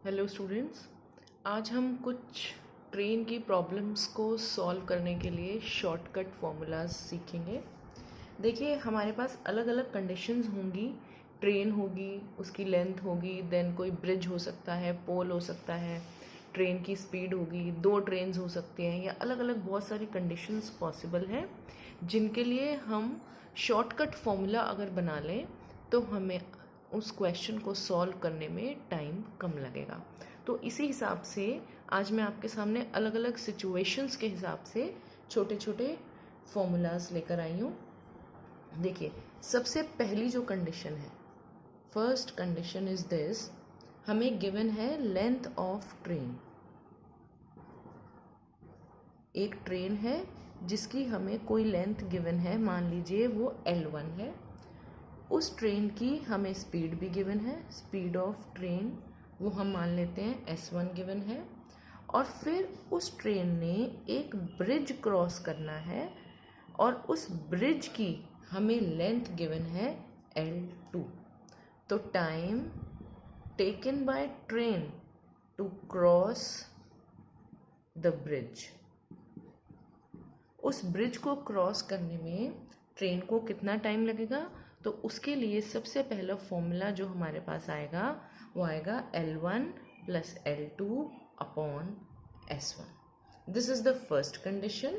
Hello students, आज हम कुछ ट्रेन की प्रॉब्लम्स को सॉल्व करने के लिए शॉर्टकट फॉर्मूलाज सीखेंगे। देखिए, हमारे पास अलग अलग कंडीशंस होंगी। ट्रेन होगी, उसकी लेंथ होगी, देन कोई ब्रिज हो सकता है, पोल हो सकता है, ट्रेन की स्पीड होगी, दो ट्रेन्स हो सकती हैं, या अलग अलग बहुत सारी कंडीशंस पॉसिबल हैं जिनके लिए हम शॉर्टकट फॉर्मूला अगर बना लें तो हमें उस क्वेश्चन को सॉल्व करने में टाइम कम लगेगा। तो इसी हिसाब से आज मैं आपके सामने अलग अलग सिचुएशंस के हिसाब से छोटे छोटे फॉर्मूलाज लेकर आई हूँ। देखिए, सबसे पहली जो कंडीशन है, फर्स्ट कंडीशन इज दिस। हमें गिवन है लेंथ ऑफ ट्रेन। एक ट्रेन है जिसकी हमें कोई लेंथ गिवन है, मान लीजिए वो L1 है। उस ट्रेन की हमें स्पीड भी गिवन है, स्पीड ऑफ ट्रेन वो हम मान लेते हैं S1 गिवन है। और फिर उस ट्रेन ने एक ब्रिज क्रॉस करना है और उस ब्रिज की हमें लेंथ गिवन है L2। तो time taken by train to cross the bridge, उस ब्रिज को क्रॉस करने में ट्रेन को कितना टाइम लगेगा, तो उसके लिए सबसे पहला फॉर्मूला जो हमारे पास आएगा वो आएगा L1 + L2 upon S1। This is the first condition.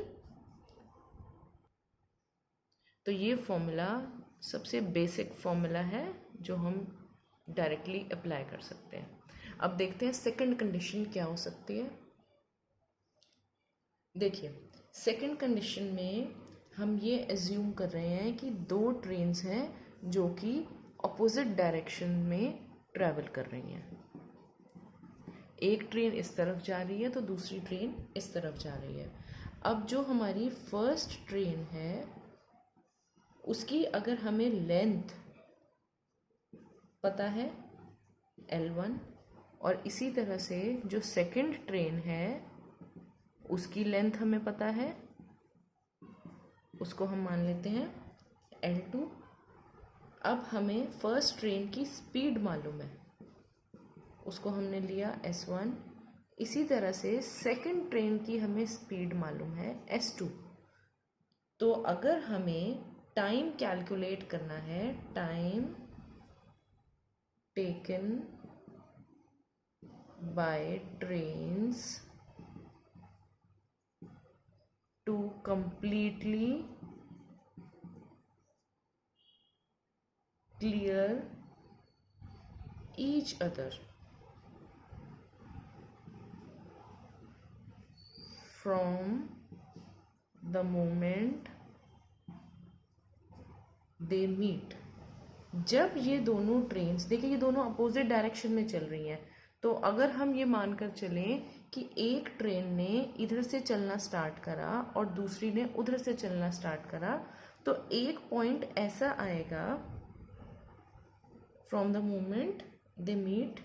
तो ये फॉर्मूला सबसे बेसिक फॉर्मूला है जो हम डायरेक्टली अप्लाई कर सकते हैं। अब देखते हैं सेकंड कंडीशन क्या हो सकती है। देखिए, सेकंड कंडीशन में हम ये एज्यूम कर रहे हैं कि दो ट्रेन्स हैं जो कि ऑपोजिट डायरेक्शन में ट्रैवल कर रही हैं। एक ट्रेन इस तरफ जा रही है तो दूसरी ट्रेन इस तरफ जा रही है। अब जो हमारी फर्स्ट ट्रेन है उसकी अगर हमें लेंथ पता है L1, और इसी तरह से जो सेकंड ट्रेन है उसकी लेंथ हमें पता है, उसको हम मान लेते हैं L2। अब हमें फर्स्ट ट्रेन की स्पीड मालूम है, उसको हमने लिया S1। इसी तरह से सेकंड ट्रेन की हमें स्पीड मालूम है S2। तो अगर हमें टाइम कैलकुलेट करना है, time taken by trains to completely clear each other from the moment they meet। जब ये दोनों ट्रेन्स, देखिए ये दोनों अपोजिट डायरेक्शन में चल रही हैं, तो अगर हम ये मानकर चलें कि एक ट्रेन ने इधर से चलना स्टार्ट करा और दूसरी ने उधर से चलना स्टार्ट करा, तो एक पॉइंट ऐसा आएगा from the moment they meet.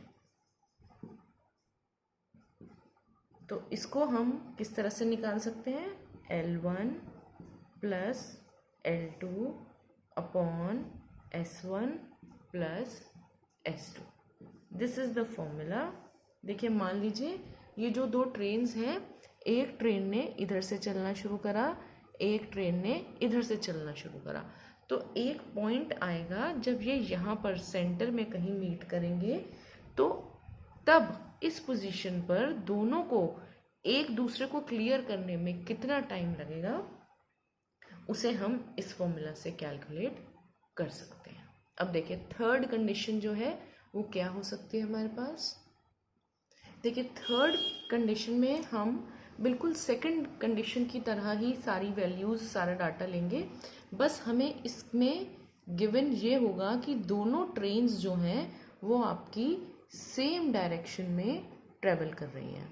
तो इसको हम किस तरह से निकाल सकते हैं, L1 + L2 upon S1 + S2। This is the formula. देखिए, मान लीजिए ये जो दो ट्रेन्स हैं, एक ट्रेन ने इधर से चलना शुरू करा, एक ट्रेन ने इधर से चलना शुरू करा। तो एक पॉइंट आएगा जब ये यहाँ पर सेंटर में कहीं मीट करेंगे, तो तब इस पोजीशन पर दोनों को एक दूसरे को क्लियर करने में कितना टाइम लगेगा उसे हम इस फॉर्मूला से कैलकुलेट कर सकते हैं। अब देखिए, थर्ड कंडीशन जो है वो क्या हो सकती है हमारे पास। देखिए, थर्ड कंडीशन में हम बिल्कुल सेकंड कंडीशन की तरह ही सारी वैल्यूज़, सारा डाटा लेंगे। बस हमें इसमें गिवन ये होगा कि दोनों ट्रेन्स जो हैं वो आपकी सेम डायरेक्शन में ट्रेवल कर रही हैं।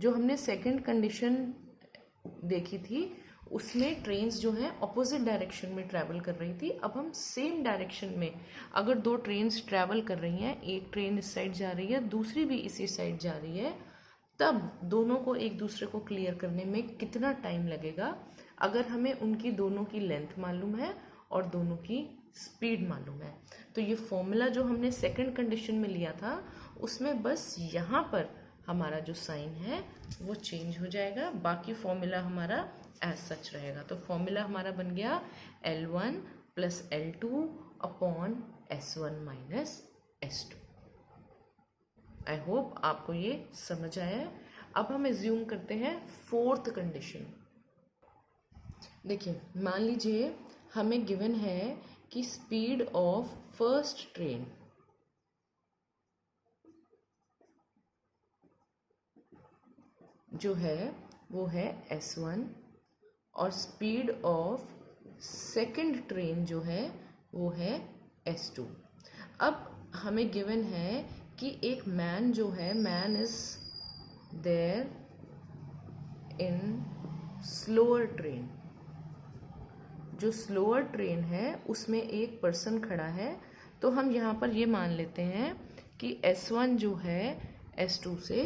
जो हमने सेकंड कंडीशन देखी थी उसमें ट्रेन्स जो हैं अपोजिट डायरेक्शन में ट्रैवल कर रही थी। अब हम सेम डायरेक्शन में अगर दो ट्रेन्स ट्रैवल कर रही हैं, एक ट्रेन इस साइड जा रही है, दूसरी भी इसी साइड जा रही है, तब दोनों को एक दूसरे को क्लियर करने में कितना टाइम लगेगा, अगर हमें उनकी दोनों की लेंथ मालूम है और दोनों की स्पीड मालूम है। तो ये फॉर्मूला जो हमने सेकंड कंडीशन में लिया था उसमें बस यहाँ पर हमारा जो साइन है वो चेंज हो जाएगा, बाकी फॉर्मूला हमारा एज सच रहेगा। तो फॉर्मूला हमारा बन गया L1 plus L2 upon S1 minus S2। I hope आपको ये समझ आया। अब हम एज्यूम करते हैं फोर्थ कंडीशन। देखिए, मान लीजिए हमें गिवन है कि स्पीड ऑफ फर्स्ट ट्रेन जो है वो है S1 और स्पीड ऑफ सेकंड ट्रेन जो है वो है S2। अब हमें गिवन है कि एक मैन जो है, man is there in slower train. जो स्लोअर ट्रेन है उसमें एक पर्सन खड़ा है, तो हम यहाँ पर ये मान लेते हैं कि S1 जो है S2 से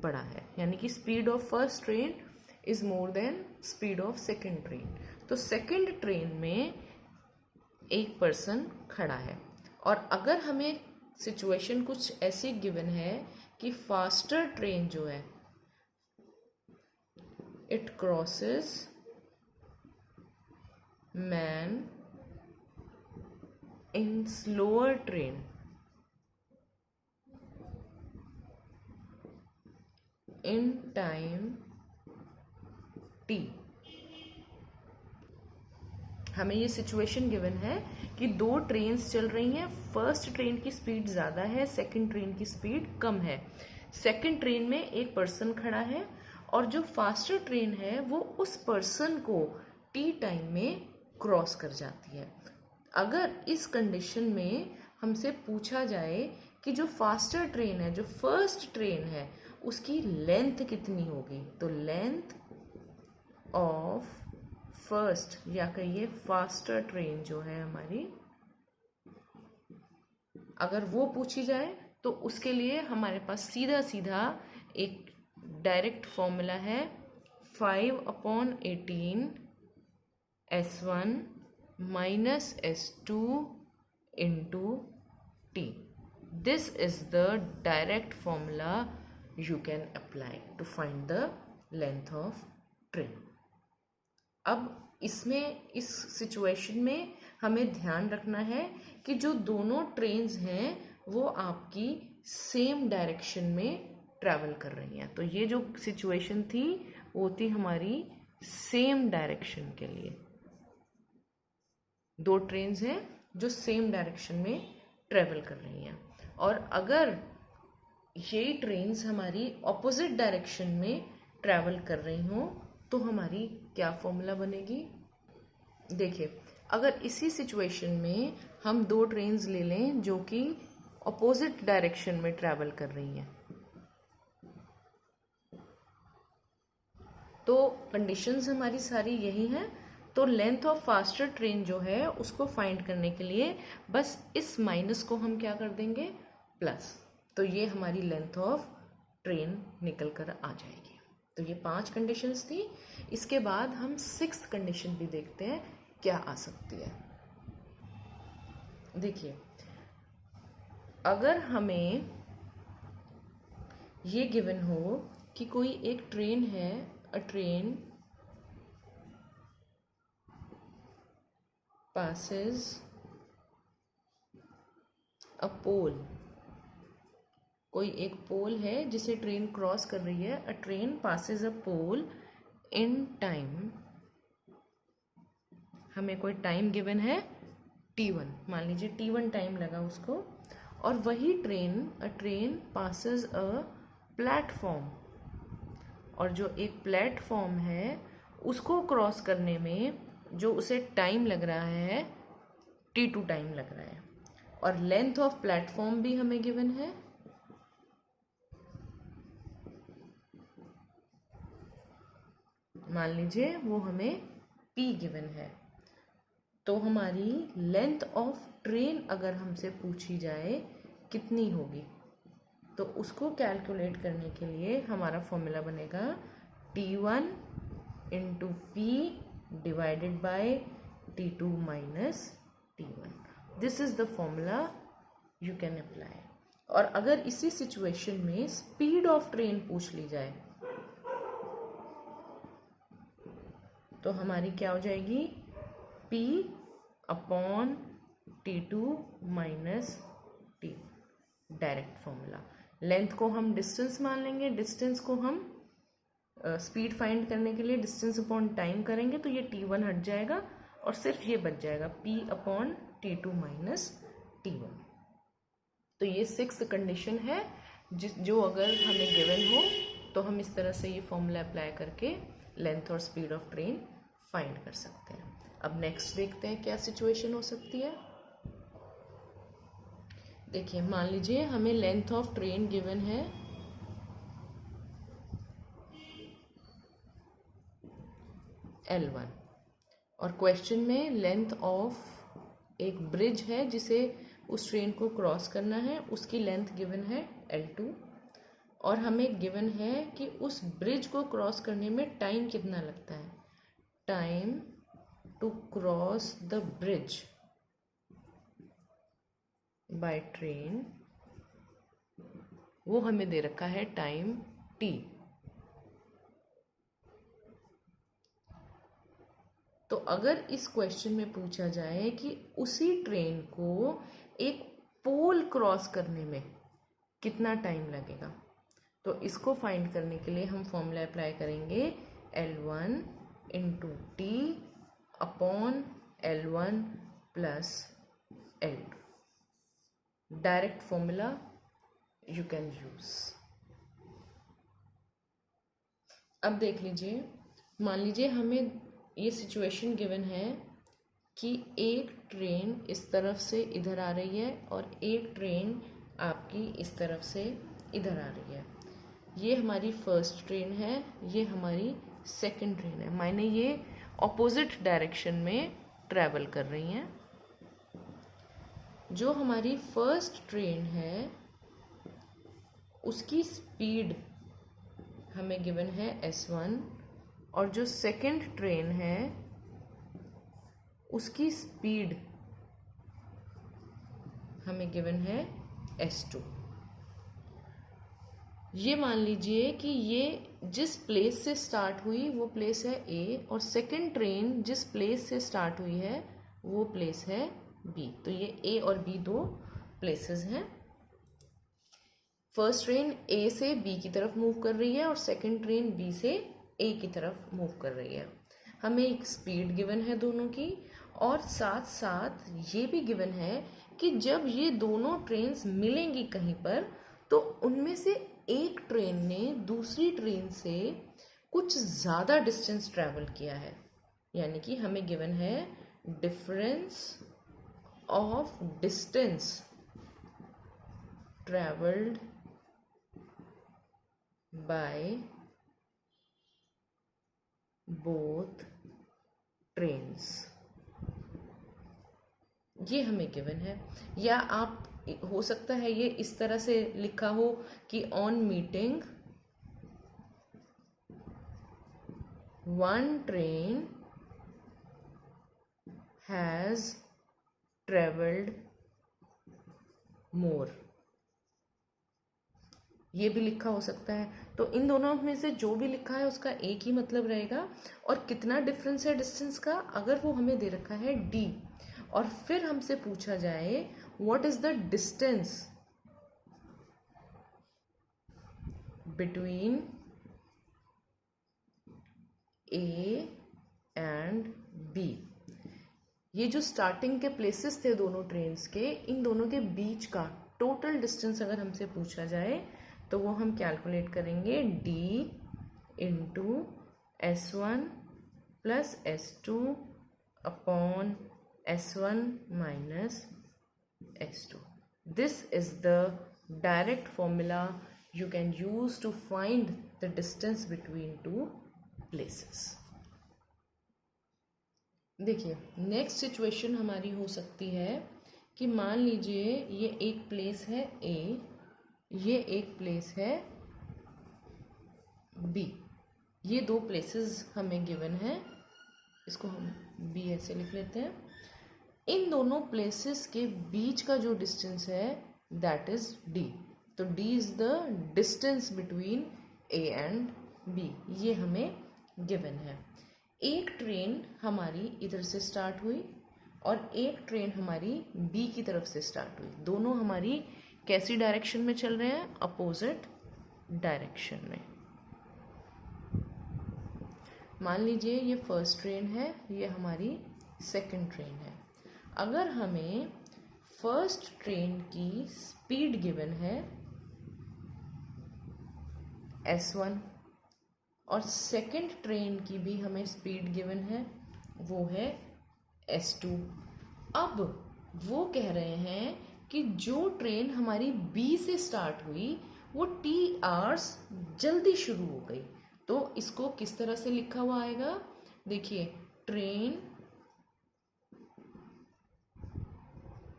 बड़ा है, यानी कि speed of first train is more than speed of second train. तो सेकंड ट्रेन में एक पर्सन खड़ा है, और अगर हमें सिचुएशन कुछ ऐसी गिवन है कि फास्टर ट्रेन जो है it crosses man in slower train in time t। हमें ये सिचुएशन गिवन है कि दो ट्रेन्स चल रही हैं, फर्स्ट ट्रेन की स्पीड ज़्यादा है, सेकंड ट्रेन की स्पीड कम है। सेकंड ट्रेन में एक पर्सन खड़ा है और जो फास्टर ट्रेन है वो उस पर्सन को t टाइम में क्रॉस कर जाती है। अगर इस कंडीशन में हमसे पूछा जाए कि जो फास्टर ट्रेन है, जो फर्स्ट ट्रेन है, उसकी लेंथ कितनी होगी, तो लेंथ ऑफ फर्स्ट या कहिए फास्टर ट्रेन जो है हमारी, अगर वो पूछी जाए तो उसके लिए हमारे पास सीधा सीधा एक डायरेक्ट फॉर्मूला है 5/18 S1 minus S2 into T। This is the direct formula you can apply to find the length of train। अब इसमें, इस सिचुएशन में हमें ध्यान रखना है कि जो दोनों ट्रेन्स हैं वो आपकी सेम डायरेक्शन में ट्रैवल कर रही हैं। तो ये जो सिचुएशन थी वो थी हमारी सेम डायरेक्शन के लिए। दो ट्रेन्स हैं जो सेम डायरेक्शन में ट्रैवल कर रही हैं, और अगर ये ट्रेन्स हमारी ऑपोजिट डायरेक्शन में ट्रैवल कर रही हों तो हमारी क्या फॉर्मूला बनेगी। देखिए, अगर इसी सिचुएशन में हम दो ट्रेन्स ले लें जो कि ऑपोजिट डायरेक्शन में ट्रैवल कर रही हैं, तो कंडीशंस हमारी सारी यही हैं। तो लेंथ ऑफ फास्टर ट्रेन जो है उसको फाइंड करने के लिए बस इस माइनस को हम क्या कर देंगे, प्लस। तो ये हमारी लेंथ ऑफ ट्रेन निकल कर आ जाएगी। तो ये 5 कंडीशंस थी। इसके बाद हम 6th कंडीशन भी देखते हैं क्या आ सकती है। देखिए, अगर हमें ये गिवन हो कि कोई एक ट्रेन है, a train passes a pole, कोई एक पोल है जिसे ट्रेन क्रॉस कर रही है। A train passes a pole in time, हमें कोई टाइम गिवन है t1, मान लीजिए t1 टाइम लगा उसको, और वही train, a train passes a platform, और जो एक प्लेटफॉर्म है उसको क्रॉस करने में जो उसे टाइम लग रहा है t2 टाइम लग रहा है, और लेंथ ऑफ प्लेटफॉर्म भी हमें गिवन है। मान लीजिए वो हमें p गिवन है। तो हमारी लेंथ ऑफ ट्रेन अगर हमसे पूछी जाए कितनी होगी, तो उसको कैलकुलेट करने के लिए हमारा फॉर्मूला बनेगा t1 into p divided by t2 minus t1। This is the formula you can apply। और अगर इसी सिचुएशन में स्पीड ऑफ ट्रेन पूछ ली जाए तो हमारी क्या हो जाएगी, P upon T2 minus T, direct formula. Length को हम डिस्टेंस मान लेंगे, डिस्टेंस को हम स्पीड फाइंड करने के लिए डिस्टेंस अपॉन टाइम करेंगे, तो ये T1 हट जाएगा और सिर्फ ये बच जाएगा P upon T2 minus T1। तो ये 6th कंडीशन है जो अगर हमें गिवन हो तो हम इस तरह से ये फॉर्मूला अप्लाई करके लेंथ और स्पीड ऑफ ट्रेन फाइंड कर सकते हैं। अब नेक्स्ट देखते हैं क्या सिचुएशन हो सकती है। देखिए, मान लीजिए हमें लेंथ ऑफ ट्रेन गिवन है L1 और क्वेश्चन में लेंथ ऑफ एक ब्रिज है जिसे उस ट्रेन को क्रॉस करना है, उसकी लेंथ गिवन है L2 और हमें गिवन है कि उस ब्रिज को क्रॉस करने में टाइम कितना लगता है। Time to cross the bridge by train, वो हमें दे रखा है टाइम T। तो अगर इस क्वेश्चन में पूछा जाए कि उसी ट्रेन को एक पोल क्रॉस करने में कितना टाइम लगेगा, तो इसको फाइंड करने के लिए हम फॉर्मूला अप्लाई करेंगे L1 into T upon L1 plus L2, direct formula you can use. अब देख लीजिए, मान लीजिए हमें ये सिचुएशन गिवन है कि एक ट्रेन इस तरफ से इधर आ रही है और एक ट्रेन आपकी इस तरफ से इधर आ रही है। ये हमारी फर्स्ट ट्रेन है, ये हमारी सेकंड ट्रेन है, माने ये ऑपोजिट डायरेक्शन में ट्रैवल कर रही हैं। जो हमारी फर्स्ट ट्रेन है उसकी स्पीड हमें गिवन है S1 और जो सेकंड ट्रेन है उसकी स्पीड हमें गिवन है S2। ये मान लीजिए कि ये जिस प्लेस से स्टार्ट हुई वो प्लेस है A और सेकंड ट्रेन जिस प्लेस से स्टार्ट हुई है वो प्लेस है B। तो ये A और B दो प्लेसेस हैं। फर्स्ट ट्रेन A से B की तरफ मूव कर रही है और सेकंड ट्रेन B से A की तरफ मूव कर रही है। हमें एक स्पीड गिवन है दोनों की और साथ साथ ये भी गिवन है कि जब ये दोनों ट्रेन्स मिलेंगी कहीं पर तो उनमें से एक ट्रेन ने दूसरी ट्रेन से कुछ ज़्यादा डिस्टेंस ट्रैवल किया है, यानी कि हमें गिवन है difference of distance travelled by both trains, ये हमें गिवन है। या आप हो सकता है ये इस तरह से लिखा हो कि on meeting one train has travelled more, ये भी लिखा हो सकता है। तो इन दोनों में से जो भी लिखा है उसका एक ही मतलब रहेगा। और कितना डिफरेंस है डिस्टेंस का, अगर वो हमें दे रखा है D और फिर हमसे पूछा जाए what is the distance between A and B, ये जो स्टार्टिंग के प्लेसेस थे दोनों ट्रेन्स के, इन दोनों के बीच का टोटल डिस्टेंस अगर हमसे पूछा जाए तो वो हम कैलकुलेट करेंगे D into S1 plus S2 upon S1 minus S2। This is the direct formula you can use to find the distance between two places। देखिए, नेक्स्ट सिचुएशन हमारी हो सकती है कि मान लीजिए ये एक प्लेस है A, ये एक प्लेस है B, ये दो प्लेसेस हमें गिवन है, इसको हम B ऐसे लिख लेते हैं। इन दोनों प्लेसेस के बीच का जो डिस्टेंस है दैट इज डी। तो D is the distance between A and B, ये हमें गिवन है। एक ट्रेन हमारी इधर से स्टार्ट हुई और एक ट्रेन हमारी बी की तरफ से स्टार्ट हुई, दोनों हमारी कैसी डायरेक्शन में चल रहे हैं? अपोजिट डायरेक्शन में। मान लीजिए ये फर्स्ट ट्रेन है, ये हमारी सेकंड ट्रेन है। अगर हमें फर्स्ट ट्रेन की स्पीड गिवन है s1 और सेकंड ट्रेन की भी हमें स्पीड गिवन है, वो है s2। अब वो कह रहे हैं कि जो ट्रेन हमारी बी से स्टार्ट हुई वो t आवर्स जल्दी शुरू हो गई, तो इसको किस तरह से लिखा हुआ आएगा? देखिए, train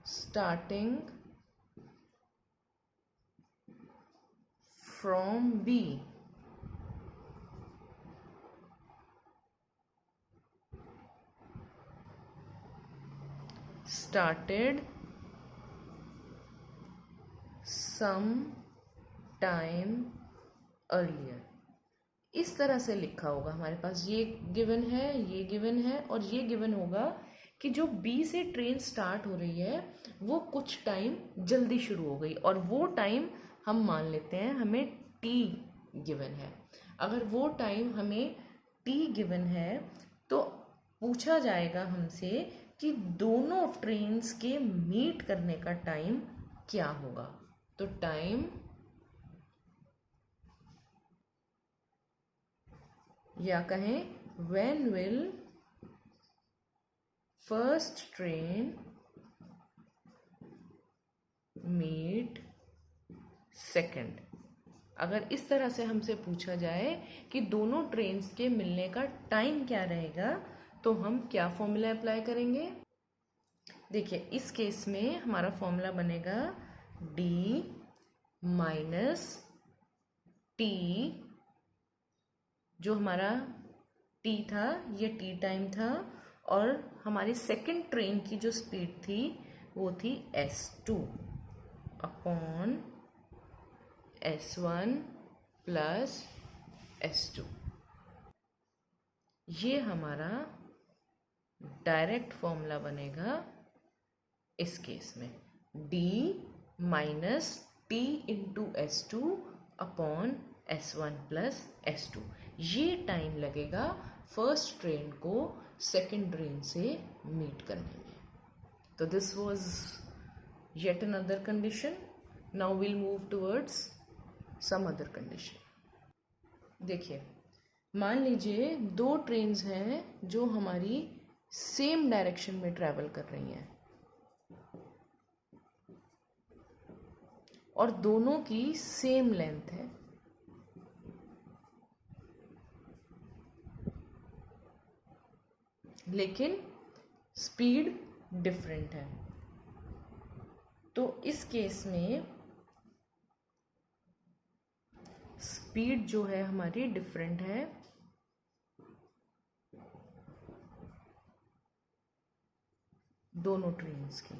starting from B started some time earlier। इस तरह से लिखा होगा। हमारे पास ये गिवन है, ये गिवन है और ये गिवन होगा कि जो बी से ट्रेन स्टार्ट हो रही है वो कुछ टाइम जल्दी शुरू हो गई, और वो टाइम हम मान लेते हैं हमें टी गिवन है। अगर वो टाइम हमें टी गिवन है तो पूछा जाएगा हमसे कि दोनों ट्रेन्स के मीट करने का टाइम क्या होगा। तो टाइम या कहें when will first train meet second. अगर इस तरह से हमसे पूछा जाए कि दोनों ट्रेन्स के मिलने का टाइम क्या रहेगा, तो हम क्या फॉर्मूला अप्लाई करेंगे? देखिए, इस केस में हमारा फॉर्मूला बनेगा d माइनस टी, जो हमारा t था ये t टाइम था, और हमारी सेकंड ट्रेन की जो स्पीड थी वो थी s2 upon s1 plus s2। ये हमारा डायरेक्ट फॉर्मूला बनेगा इस केस में, d minus T into s2 upon s1 plus s2। ये टाइम लगेगा फर्स्ट ट्रेन को सेकंड ट्रेन से मीट करने में। तो this was yet another condition. Now will move towards some other condition. देखिए, मान लीजिए दो ट्रेन्स हैं जो हमारी सेम डायरेक्शन में ट्रैवल कर रही हैं और दोनों की सेम लेंथ है, लेकिन स्पीड डिफरेंट है। तो इस केस में स्पीड जो है हमारी डिफरेंट है, दोनों ट्रेन्स की,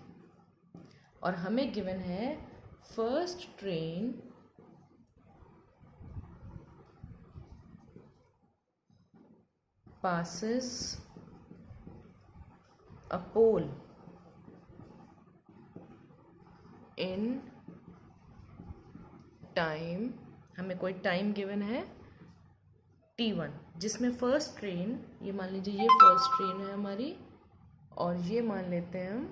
और हमें गिवन है first train passes a pole in time, हमें कोई टाइम गिवन है t1, जिसमें फर्स्ट ट्रेन, ये मान लीजिए ये फर्स्ट ट्रेन है हमारी, और ये मान लेते हैं हम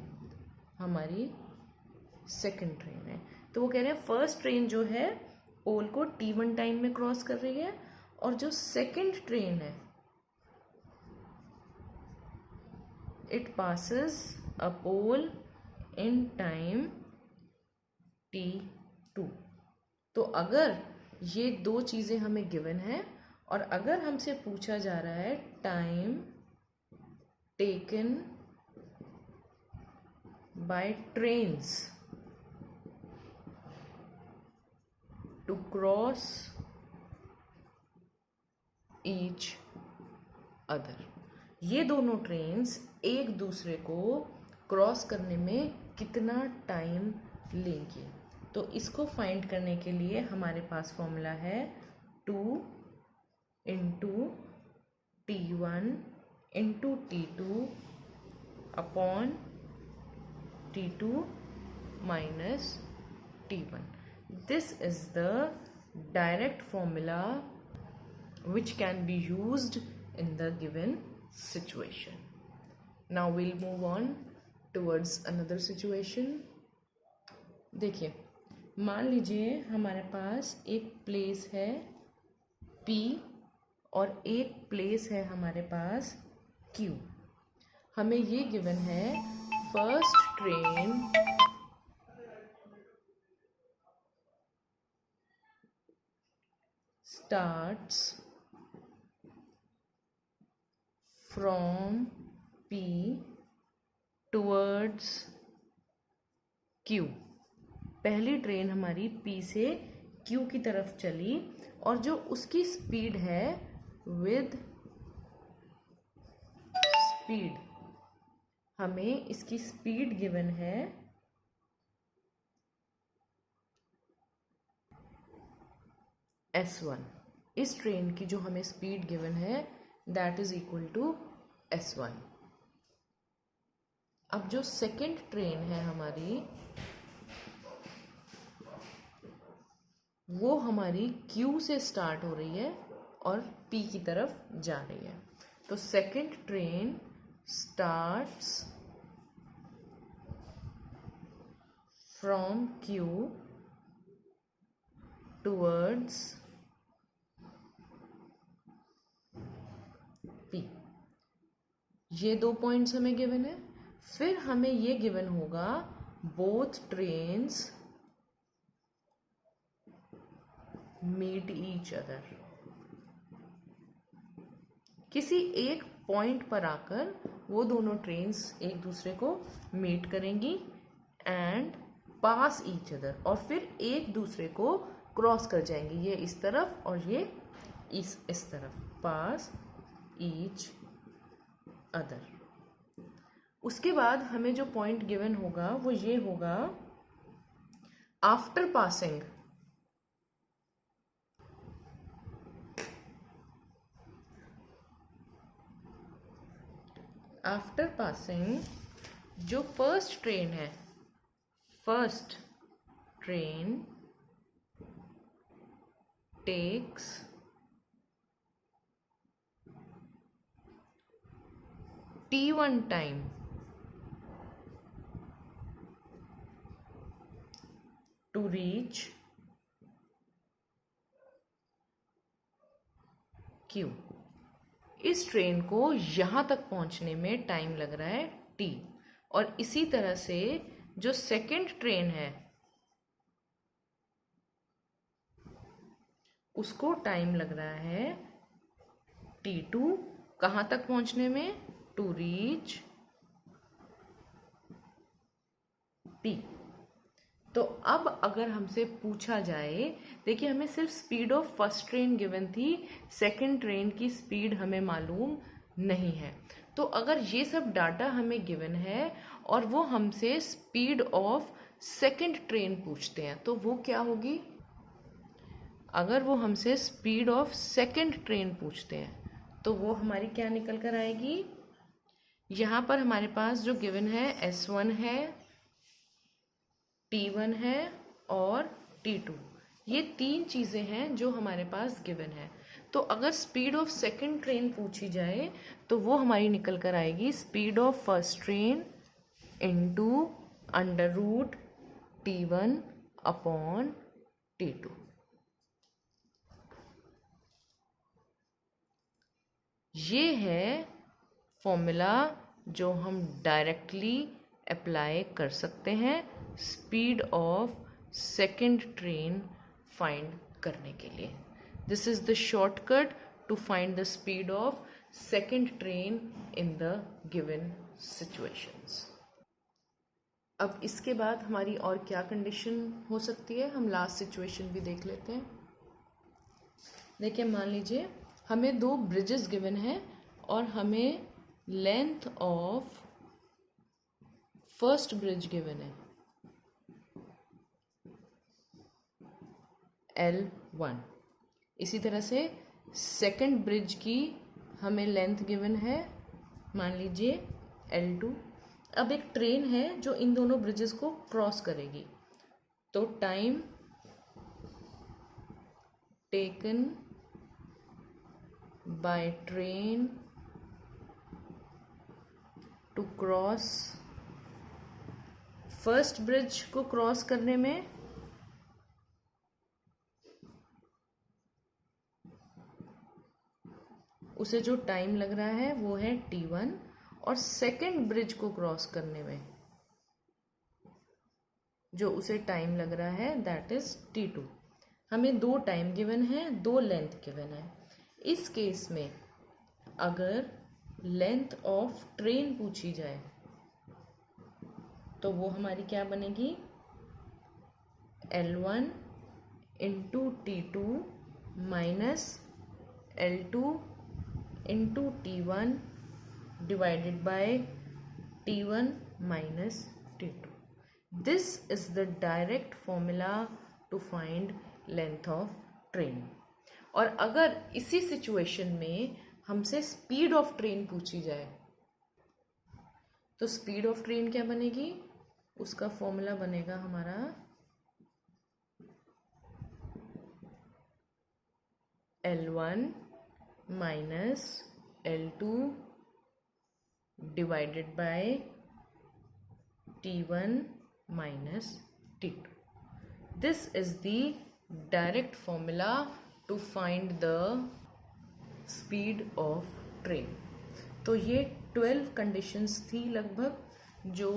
हमारी सेकंड ट्रेन है। तो वो कह रहे हैं फर्स्ट ट्रेन जो है पोल को t1 टाइम में क्रॉस कर रही है, और जो सेकंड ट्रेन है it passes a pole in time t2। तो अगर ये दो चीज़ें हमें गिवन है और अगर हमसे पूछा जा रहा है time taken by trains to cross each other, ये दोनों ट्रेन्स एक दूसरे को क्रॉस करने में कितना टाइम लेंगी। तो इसको फाइंड करने के लिए हमारे पास फॉर्मूला है 2 into T1 into T2 upon T2 minus T1. This is the direct formula which can be used in the given situation. Now we'll move on towards another situation. देखिए, मान लीजिए हमारे पास एक प्लेस है P और एक place है हमारे पास Q. हमें ये गिवन है first train starts from P towards Q. पहली ट्रेन हमारी P से Q की तरफ चली और जो उसकी स्पीड है विद स्पीड, हमें इसकी स्पीड गिवन है S1. इस ट्रेन की जो हमें स्पीड गिवन है that is equal to S1. अब जो सेकेंड ट्रेन है हमारी वो हमारी Q से स्टार्ट हो रही है और P की तरफ जा रही है. तो second train starts from Q towards P. ये 2 पॉइंट्स हमें गिवन है. फिर हमें ये गिवन होगा both trains meet each other. किसी एक पॉइंट पर आकर वो दोनों ट्रेन्स एक दूसरे को मीट करेंगी एंड पास ईच अदर, और फिर एक दूसरे को क्रॉस कर जाएंगी. ये इस तरफ और ये इस तरफ, पास ईच अदर. उसके बाद हमें जो पॉइंट गिवन होगा वो ये होगा आफ्टर पासिंग जो फर्स्ट ट्रेन है, first train takes T1 time to reach Q. इस ट्रेन को यहां तक पहुंचने में टाइम लग रहा है T, और इसी तरह से जो सेकेंड ट्रेन है उसको टाइम लग रहा है T2 कहां तक पहुंचने में, टू रीच P. तो अब अगर हमसे पूछा जाए, देखिए हमें सिर्फ speed of first train given थी, सेकंड ट्रेन की स्पीड हमें मालूम नहीं है. तो अगर ये सब डाटा हमें गिवन है और वो हमसे स्पीड ऑफ सेकंड ट्रेन पूछते हैं तो वो क्या होगी. अगर वो हमसे स्पीड ऑफ सेकंड ट्रेन पूछते हैं तो वो हमारी क्या निकल कर आएगी. यहाँ पर हमारे पास जो गिवन है S1 है, T1 है और T2, ये 3 चीज़ें हैं जो हमारे पास गिवन है. तो अगर स्पीड ऑफ सेकंड ट्रेन पूछी जाए तो वो हमारी निकल कर आएगी speed of first train into under root T1 upon T2. ये है फॉर्मूला जो हम डायरेक्टली अप्लाई कर सकते हैं speed of second train find करने के लिए. This is the shortcut to find the speed of second train in the given situations. अब इसके बाद हमारी और क्या कंडीशन हो सकती है, हम लास्ट सिचुएशन भी देख लेते हैं. देखिए मान लीजिए हमें 2 ब्रिजेस गिवन है और हमें length of first bridge given है L1। इसी तरह से सेकंड ब्रिज की हमें लेंथ गिवन है, मान लीजिए L2। अब एक ट्रेन है जो इन दोनों ब्रिजेस को क्रॉस करेगी, तो time taken by train to cross, first bridge को क्रॉस करने में उसे जो टाइम लग रहा है वो है T1, और सेकेंड ब्रिज को क्रॉस करने में जो उसे टाइम लग रहा है दैट इज T2। हमें दो टाइम गिवन है, दो लेंथ गिवन है। इस केस में अगर लेंथ ऑफ ट्रेन पूछी जाए तो वो हमारी क्या बनेगी, L1 into T2 minus L2 into T1 divided by T1 minus T2। This is the direct formula to find length of train. और अगर इसी सिचुएशन में हमसे स्पीड ऑफ ट्रेन पूछी जाए तो स्पीड ऑफ ट्रेन क्या बनेगी, उसका फॉर्मूला बनेगा हमारा L1 minus L2 divided by T1 minus T2. This is the direct formula to find the speed of train. तो ये 12 कंडीशंस थी लगभग जो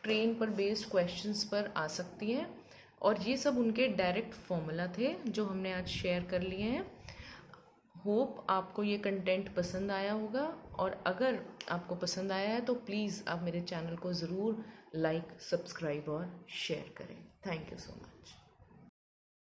ट्रेन पर बेस्ड क्वेश्चंस पर आ सकती हैं, और ये सब उनके डायरेक्ट फॉर्मूला थे जो हमने आज शेयर कर लिए हैं। होप आपको ये कंटेंट पसंद आया होगा, और अगर आपको पसंद आया है तो प्लीज़ आप मेरे चैनल को ज़रूर लाइक, सब्सक्राइब और शेयर करें। Thank you so much.